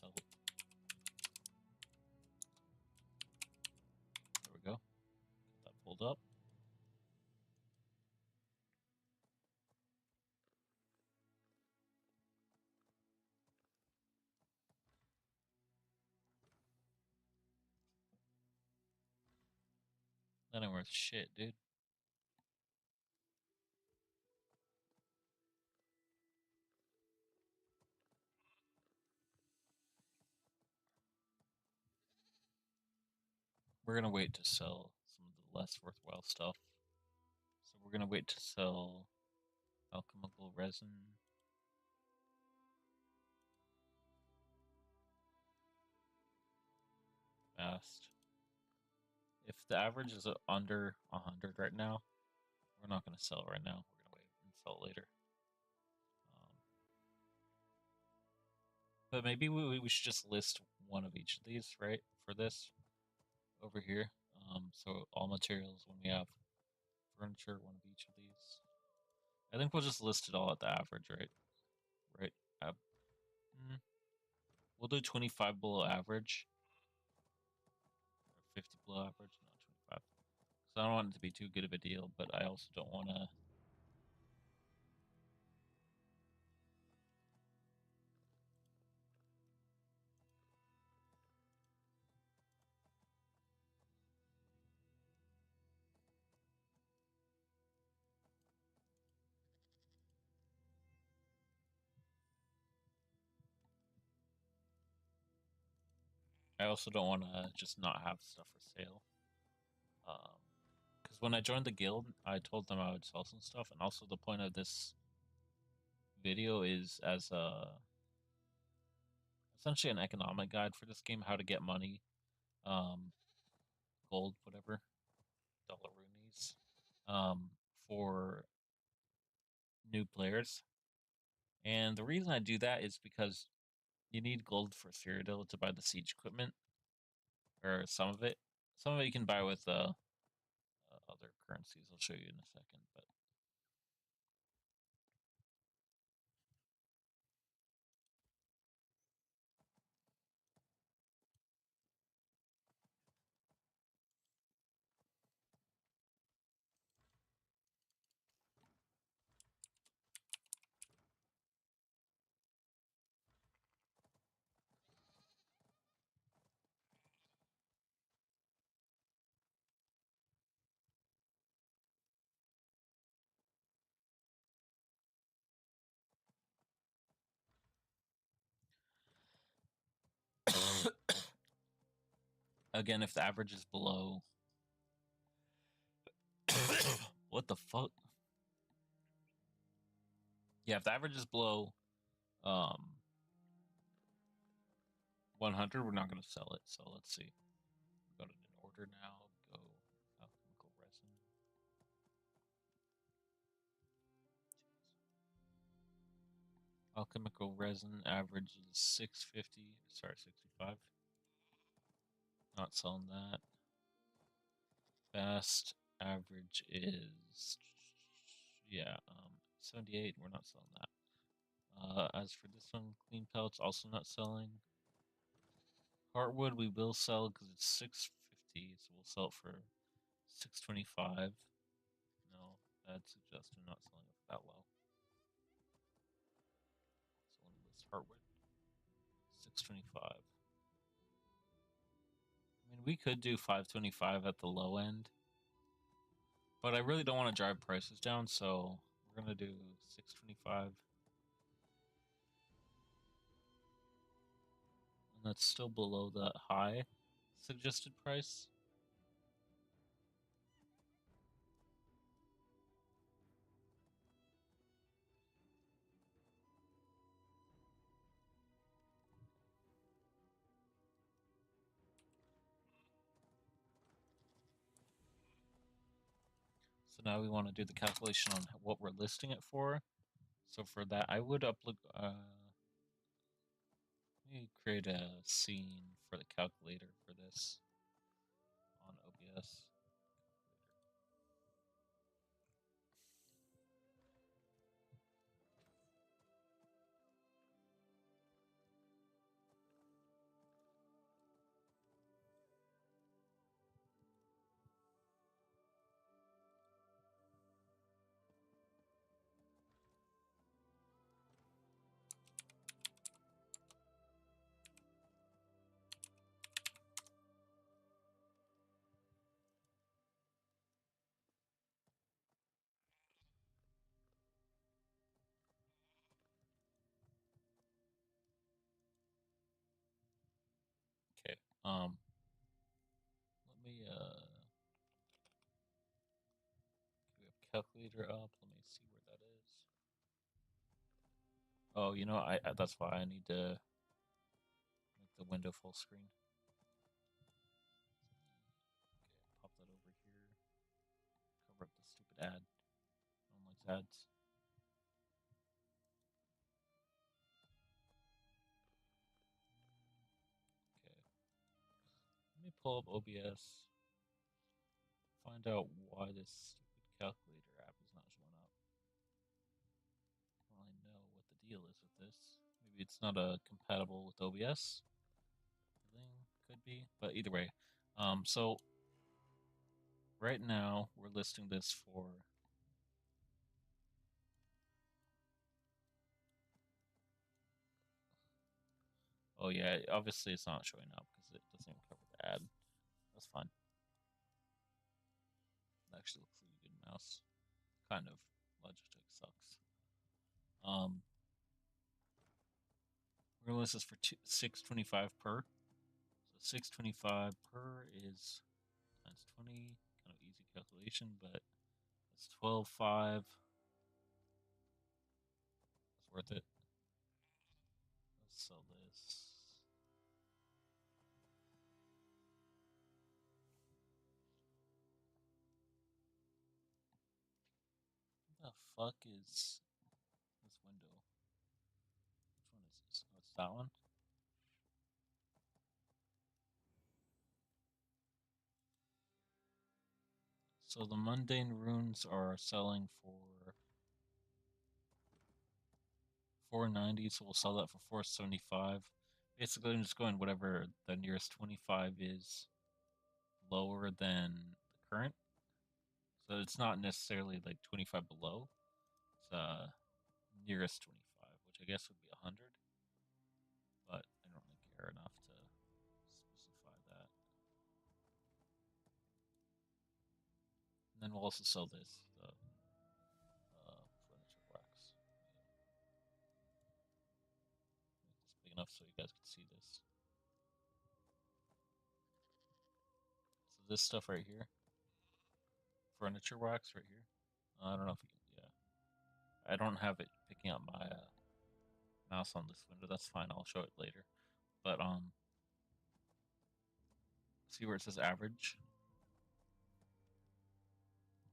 There we go. Get that pulled up. That ain't worth shit, dude. We're gonna wait to sell some of the less worthwhile stuff. So we're gonna wait to sell alchemical resin. Fast. If the average is under 100 right now, we're not gonna sell right now. We're gonna wait and sell later. But maybe we should just list one of each of these, right? For this over here. So all materials when we have furniture, one of each of these. I think we'll just list it all at the average, right? Right. We'll do 25 below average. Or 50 below average, not 25. Because I don't want it to be too good of a deal, but I also don't want to. I also don't want to just not have stuff for sale. Because when I joined the guild, I told them I would sell some stuff, and also the point of this video is as a essentially an economic guide for this game, how to get money, gold, whatever, dollaroonies, for new players. And the reason I do that is because you need gold for Cyrodiil to buy the siege equipment, or some of it. Some of it you can buy with other currencies. I'll show you in a second, but again, if the average is below, what the fuck? Yeah, if the average is below 100, we're not going to sell it. So let's see. Go to an order now. Go alchemical resin. Alchemical resin average is 650. Sorry, 65. Not selling that. Fast average is 78. We're not selling that. As for this one, clean pellets also not selling. Heartwood we will sell because it's 650, so we'll sell it for 625. No, bad suggestion. Not selling it for that low. Selling this heartwood 625. I mean, we could do 525 at the low end, but I really don't want to drive prices down, so we're gonna do 625. And that's still below the high suggested price. So now we want to do the calculation on what we're listing it for. So for that, I would upload. Let me create a scene for the calculator for this on OBS. Let me we have calculator up. Let me see where that is. Oh, you know, I that's why I need to make the window full screen. Okay, pop that over here. Cover up the stupid ad. No one likes ads. Okay. Let me pull up OBS. Find out why this stupid calculator app is not showing up. I don't really know what the deal is with this. Maybe it's not compatible with OBS. Could be, but either way. So right now we're listing this for. Oh yeah, obviously it's not showing up because it doesn't even cover the ad. That's fine. It actually looks like a good mouse. Kind of. Logitech sucks. We're gonna list this for 625 per. So 625 per is times 20. Kind of easy calculation, but it's 12.5. It's worth it. Let's sell this. What the fuck is this window? Which one is this? Oh, it's that one. So the mundane runes are selling for 490, so we'll sell that for 475. Basically, I'm just going whatever the nearest 25 is lower than the current. So it's not necessarily like 25 below. It's nearest 25, which I guess would be 100. But I don't really care enough to specify that. And then we'll also sell this, the furniture wax. Make this big enough so you guys can see this. So this stuff right here, furniture wax right here. I don't know if you can, yeah. I don't have it picking up my mouse on this window. That's fine. I'll show it later. But see where it says average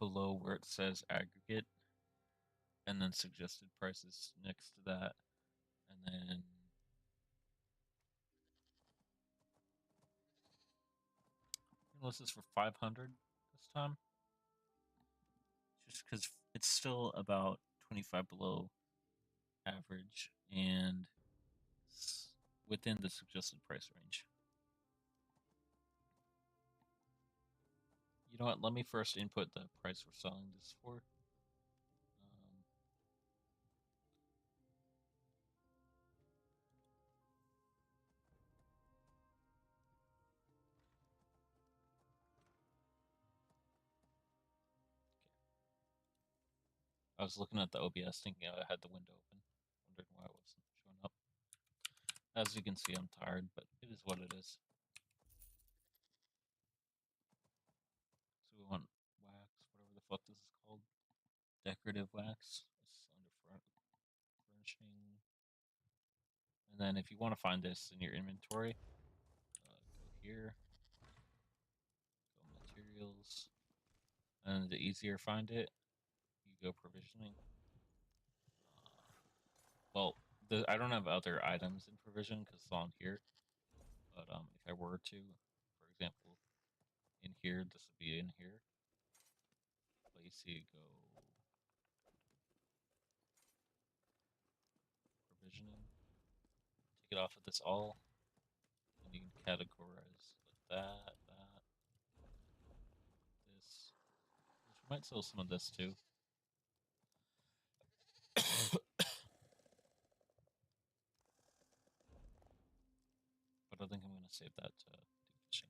below where it says aggregate, and then suggested prices next to that, and then this is for 500 this time, just because it's still about 25 below average and within the suggested price range. You know what? Let me first input the price we're selling this for. I was looking at the OBS thinking I had the window open, wondering why it wasn't showing up. As you can see, I'm tired, but it is what it is. So we want wax, whatever the fuck this is called. Decorative wax. It's under furnishing. And then if you want to find this in your inventory, go here, go materials, and the easier find it, you go provisioning. Well, I don't have other items in provision because it's on here. But if I were to, for example, in here, this would be in here. But you see, go provisioning, take it off of this all, and you can categorize like that, this, which might sell some of this too. But I think I'm going to save that to do fishing.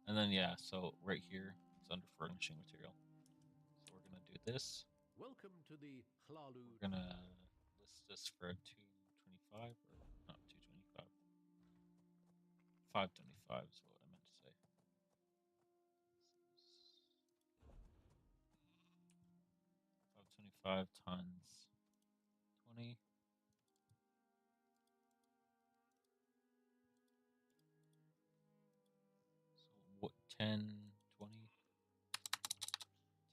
And then, yeah, so right here, it's under furnishing material. So we're going to do this. Welcome to the Hlalu. We're gonna list this for 225 or not 225. 525 is what I meant to say. 525 times 20. So what 10, 20?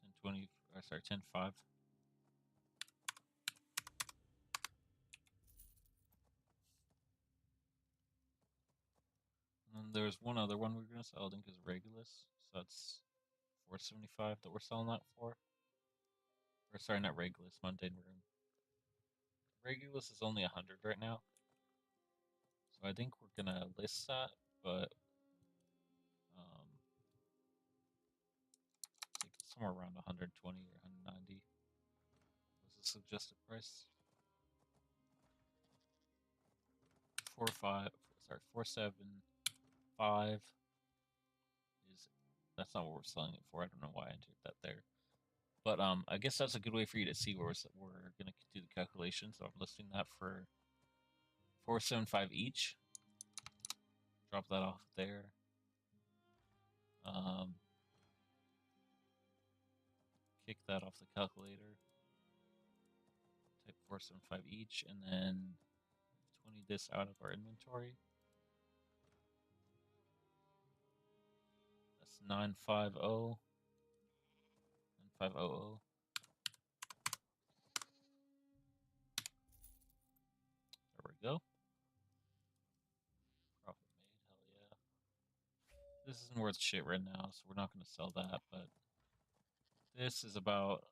10, 20, or sorry, 10, 5. And then there's one other one we're gonna sell. I think is Regulus. So that's 475 that we're selling that for. Or sorry, not Regulus, Mundane Rune. Regulus is only 100 right now. So I think we're gonna list that, but take it somewhere around 120 or 190 was the suggested price. 475 is that's not what we're selling it for. I don't know why I entered that there. But I guess that's a good way for you to see where we're gonna do the calculation. So I'm listing that for 475 each. Drop that off there. Kick that off the calculator. Type 475 each, and then 20 this out of our inventory. That's 950. 9500. There we go. Profit made, hell yeah. This isn't worth shit right now, so we're not going to sell that, but this is about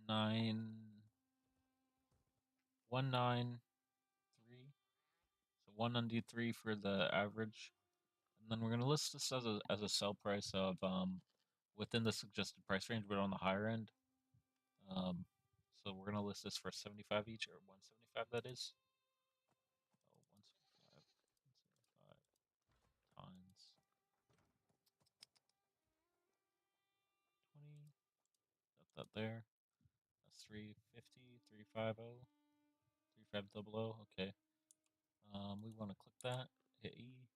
193. So 193 for the average. And then we're going to list this as a sell price of within the suggested price range, but on the higher end. So we're going to list this for 75 each, or 175 that is. Oh, 175 times 20. Got that there. That's 350, 350, 3500. Okay. We want to click that, hit E.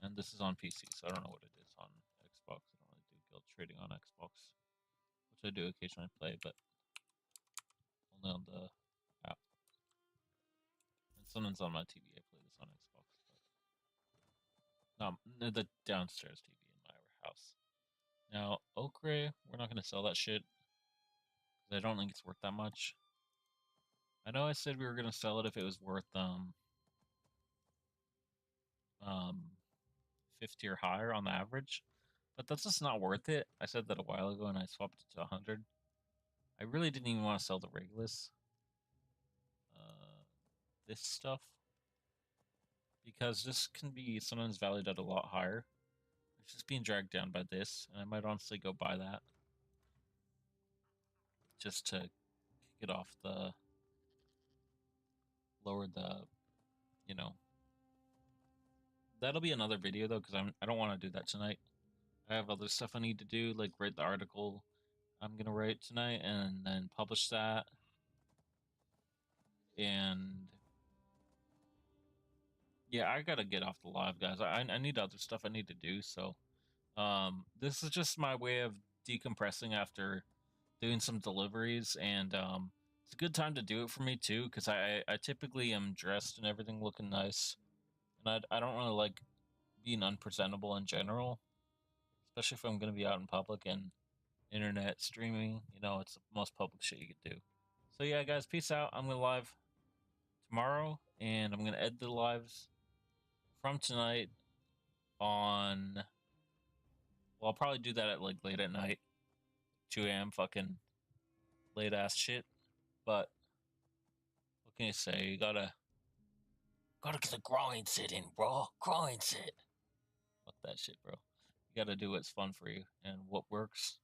And this is on PC, so I don't know what it is on Xbox. I don't really do guild trading on Xbox, which I do occasionally play, but only on the app. And sometimes on my TV, I play this on Xbox. But no, the downstairs TV in my house. Now, Okre, we're not going to sell that shit because I don't think it's worth that much. I know I said we were going to sell it if it was worth 50 or higher on the average, but that's just not worth it. I said that a while ago and I swapped it to 100. I really didn't even want to sell the Regulus, this stuff, because this can be sometimes valued at a lot higher. It's just being dragged down by this, and I might honestly go buy that just to kick it off the lower the, you know. That'll be another video though, because I don't want to do that tonight. I have other stuff I need to do, like write the article I'm gonna write tonight, and then publish that. And yeah, I gotta get off the live, guys. I need other stuff I need to do. So, this is just my way of decompressing after doing some deliveries, and it's a good time to do it for me too, because I typically am dressed and everything looking nice, and I don't really like being unpresentable in general, especially if I'm gonna be out in public and internet streaming. You know, it's the most public shit you could do. So yeah, guys, peace out. I'm gonna live tomorrow, and I'm gonna edit the lives from tonight on. Well, I'll probably do that at like late at night, 2 a.m. fucking late ass shit. But what can you say? You gotta get the grind sit in, bro. Grind sit. Fuck that shit, bro. You gotta do what's fun for you and what works.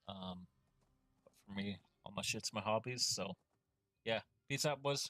But for me, all my shit's my hobbies. So yeah, peace out, boys.